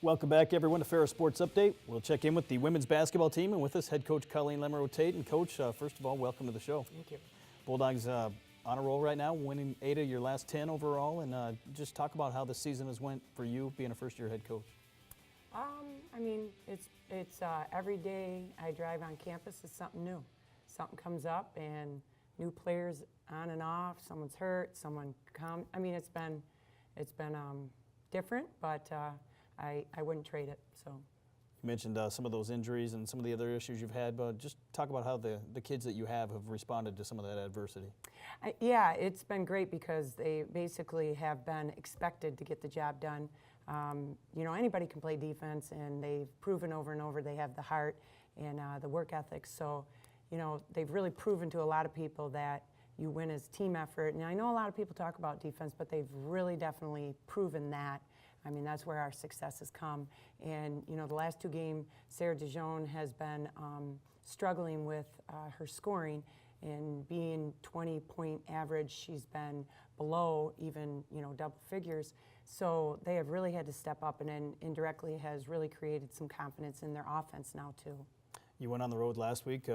Welcome back, everyone, to Ferris Sports Update. We'll check in with the women's basketball team, and with us, head coach Colleen Lamoreaux-Tate. And Coach, first of all, welcome to the show. Thank you. Bulldogs on a roll right now, winning 8 of your last 10 overall, and just talk about how the season has went for you being a first-year head coach. I mean, it's every day I drive on campus is something new. Something comes up, and new players on and off. Someone's hurt. Someone come. I mean, it's been different, but I wouldn't trade it. So. You mentioned some of those injuries and some of the other issues you've had, but just talk about how the kids that you have responded to some of that adversity. Yeah, it's been great because they basically have been expected to get the job done. You know, anybody can play defense, and they've proven over and over they have the heart and the work ethic. So, you know, they've really proven to a lot of people that you win as team effort. And I know a lot of people talk about defense, but they've really definitely proven that. I mean, that's where our success has come. And, you know, the last 2 games, Sarah DeJohn has been struggling with her scoring. And being 20-point average, she's been below even, you know, double figures. So they have really had to step up, and then indirectly has really created some confidence in their offense now, too. You went on the road last week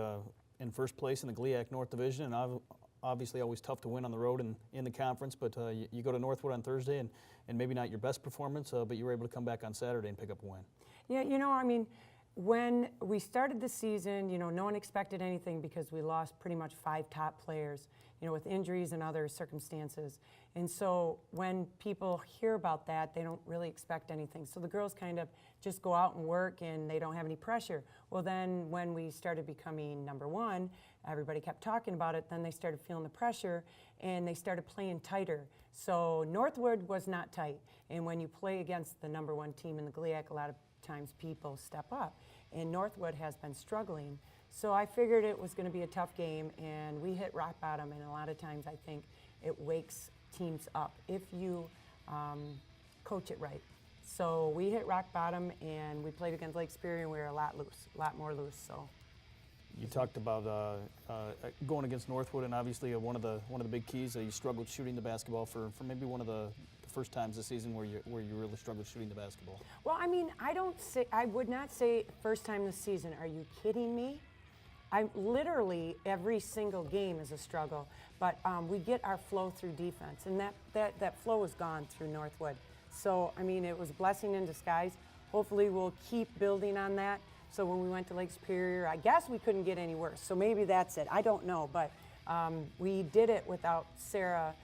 in first place in the GLIAC North Division, and obviously always tough to win on the road and in the conference, but you go to Northwood on Thursday, and maybe not your best performance, but you were able to come back on Saturday and pick up a win. Yeah, you know, I mean, when we started the season, you know, no one expected anything because we lost pretty much 5 top players, you know, with injuries and other circumstances. And so when people hear about that, they don't really expect anything. So the girls kind of just go out and work, and they don't have any pressure. Well, then when we started becoming #1, everybody kept talking about it. Then they started feeling the pressure, and they started playing tighter. So Northwood was not tight. And when you play against the #1 team in the GLIAC, a lot of times people step up, and Northwood has been struggling. So I figured it was going to be a tough game, and we hit rock bottom, and a lot of times I think it wakes teams up if you coach it right. So we hit rock bottom, and we played against Lake Superior, and we were a lot more loose. So. You talked about going against Northwood, and obviously one of the big keys you struggled shooting the basketball for maybe one of the first times this season where you really struggled shooting the basketball. Well, I mean, I would not say first time this season. Are you kidding me? Literally every single game is a struggle, but we get our flow through defense, and that flow is gone through Northwood. So I mean, it was a blessing in disguise. Hopefully, we'll keep building on that. So when we went to Lake Superior, I guess we couldn't get any worse. So maybe that's it. I don't know, but we did it without Sarah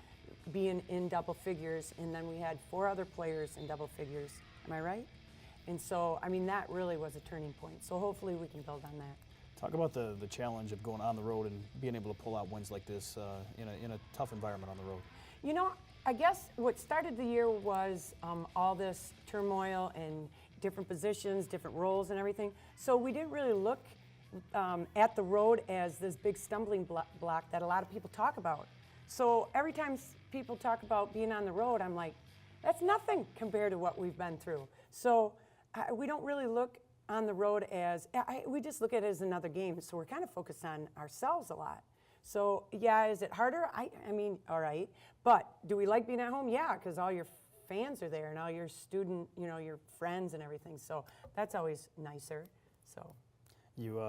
being in double figures, and then we had 4 other players in double figures. Am I right? And so, I mean, that really was a turning point. So hopefully we can build on that. Talk about the challenge of going on the road and being able to pull out wins like this in a tough environment on the road. You know, I guess what started the year was all this turmoil and different positions, different roles and everything. So we didn't really look at the road as this big stumbling block that a lot of people talk about. So every time people talk about being on the road, I'm like, that's nothing compared to what we've been through. So we don't really look on the road as, we just look at it as another game. So we're kind of focused on ourselves a lot. So yeah, is it harder? I mean, all right. But do we like being at home? Yeah, because all your fans are there and all your student, you know, your friends and everything. So that's always nicer. So you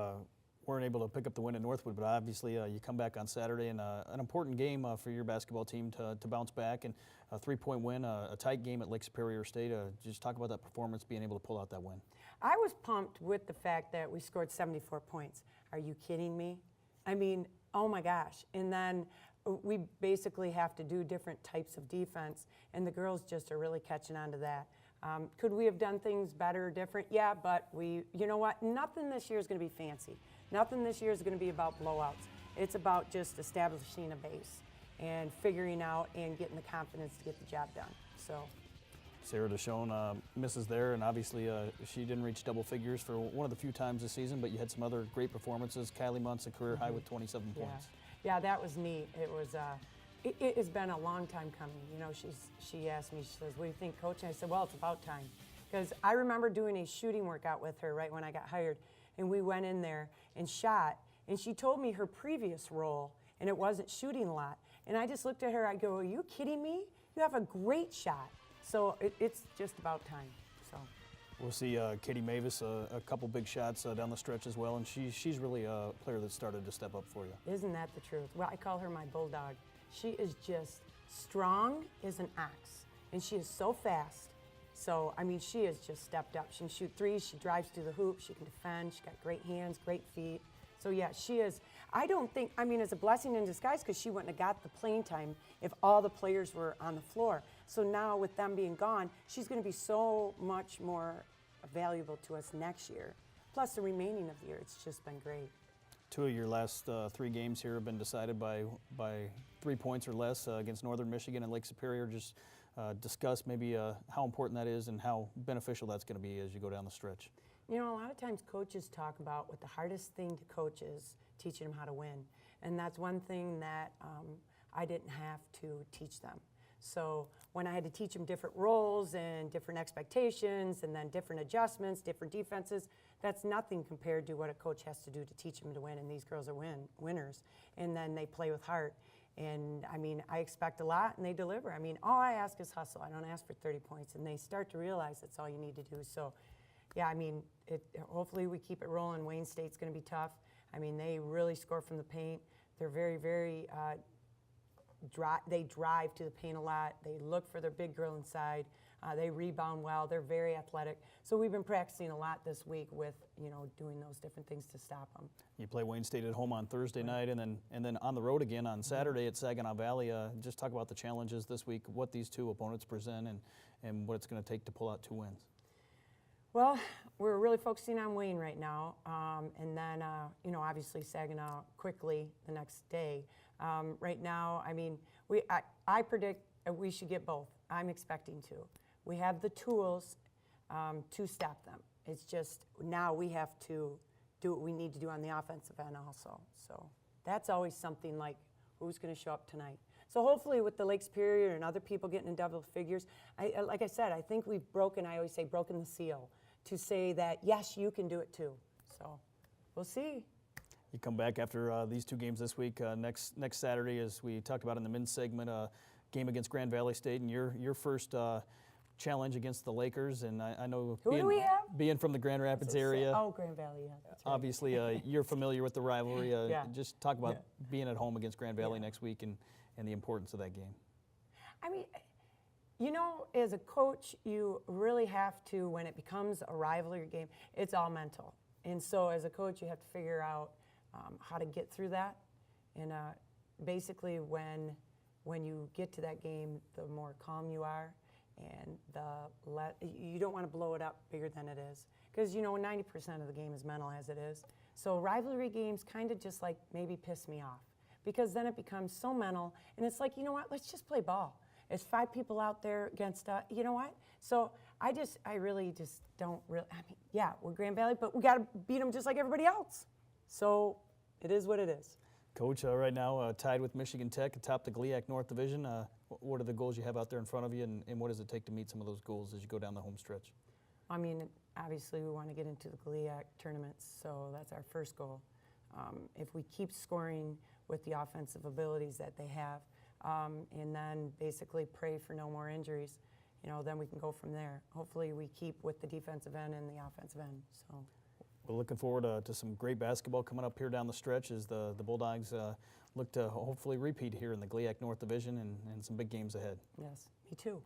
weren't able to pick up the win at Northwood, but obviously you come back on Saturday and an important game for your basketball team to bounce back, and a 3-point win, a tight game at Lake Superior State. Just talk about that performance, being able to pull out that win. I was pumped with the fact that we scored 74 points. Are you kidding me? I mean, oh my gosh. And then we basically have to do different types of defense, and the girls just are really catching on to that. Could we have done things better or different? Yeah, but you know what? Nothing this year is going to be fancy. Nothing this year is going to be about blowouts. It's about just establishing a base and figuring out and getting the confidence to get the job done. So. Sarah DeJohn misses there, and obviously she didn't reach double figures for one of the few times this season, but you had some other great performances. Kylie Muntz, a career high with 27 points. Yeah, that was neat. It was. It has been a long time coming. You know, she asked me, she says, "What do you think, Coach?" And I said, "Well, it's about time." Because I remember doing a shooting workout with her right when I got hired, and we went in there and shot, and she told me her previous role, and it wasn't shooting a lot. And I just looked at her, I go, "Are you kidding me? You have a great shot." So it's just about time. So. We'll see Katie Mavis, a couple big shots down the stretch as well, and she's really a player that started to step up for you. Isn't that the truth? Well, I call her my bulldog. She is just strong as an ox, and she is so fast. So, I mean, she has just stepped up. She can shoot threes, she drives through the hoop, she can defend, she's got great hands, great feet. So, yeah, she is. I don't think, I mean, it's a blessing in disguise because she wouldn't have got the playing time if all the players were on the floor. So now with them being gone, she's going to be so much more valuable to us next year. Plus the remaining of the year, it's just been great. 2 of your last 3 games here have been decided by 3 points or less against Northern Michigan and Lake Superior. Just discuss maybe how important that is and how beneficial that's going to be as you go down the stretch. You know, a lot of times coaches talk about what the hardest thing to coach is teaching them how to win. And that's one thing that I didn't have to teach them. So when I had to teach them different roles and different expectations and then different adjustments, different defenses, that's nothing compared to what a coach has to do to teach them to win. And these girls are winners. And then they play with heart. And I mean, I expect a lot and they deliver. I mean, all I ask is hustle. I don't ask for 30 points. And they start to realize that's all you need to do. So yeah, I mean, hopefully we keep it rolling. Wayne State's going to be tough. I mean, they really score from the paint. They're very, very they drive to the paint a lot. They look for their big girl inside. They rebound well. They're very athletic. So we've been practicing a lot this week with, you know, doing those different things to stop them. You play Wayne State at home on Thursday night, and then on the road again on Saturday at Saginaw Valley. Just talk about the challenges this week, what these 2 opponents present, and what it's going to take to pull out 2 wins. Well, we're really focusing on Wayne right now, and then, you know, obviously Saginaw quickly the next day. Right now, I mean, I predict we should get both. I'm expecting to. We have the tools to stop them. It's just now we have to do what we need to do on the offensive end also. So that's always something like who's going to show up tonight. So hopefully with the Lake Superior and other people getting in double figures, like I said, I think we've broken, I always say broken the seal to say that, yes, you can do it too. So we'll see. You come back after these 2 games this week. Next Saturday, as we talked about in the men's segment, game against Grand Valley State, and your first challenge against the Lakers. And I know being from the Grand Rapids area. Oh, Grand Valley, yeah. That's right. Obviously, you're familiar with the rivalry. Yeah. Just talk about being at home against Grand Valley next week and the importance of that game. I mean, you know, as a coach, you really have to, when it becomes a rivalry game, it's all mental. And so as a coach, you have to figure out how to get through that. And basically, when you get to that game, the more calm you are, and you don't want to blow it up bigger than it is. Because, you know, 90% of the game is mental as it is. So rivalry games kind of just like maybe piss me off. Because then it becomes so mental, and it's like, you know what, let's just play ball. It's 5 people out there against, you know what? So I really just don't really, I mean, yeah, we're Grand Valley, but we got to beat them just like everybody else. So it is what it is. Coach, right now tied with Michigan Tech atop the GLIAC North Division. What are the goals you have out there in front of you, and what does it take to meet some of those goals as you go down the home stretch? I mean, obviously we want to get into the GLIAC tournaments, so that's our first goal. If we keep scoring with the offensive abilities that they have, and then basically pray for no more injuries, you know, then we can go from there. Hopefully we keep with the defensive end and the offensive end. So. We're looking forward to some great basketball coming up here down the stretch as the Bulldogs look to hopefully repeat here in the GLIAC North Division and some big games ahead. Yes, me too.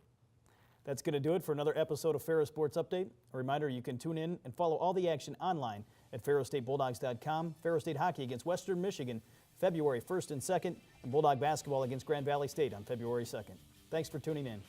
That's going to do it for another episode of Ferris Sports Update. A reminder, you can tune in and follow all the action online at ferrostatebulldogs.com. Ferro State hockey against Western Michigan, February 1st and 2nd, and Bulldog basketball against Grand Valley State on February 2nd. Thanks for tuning in.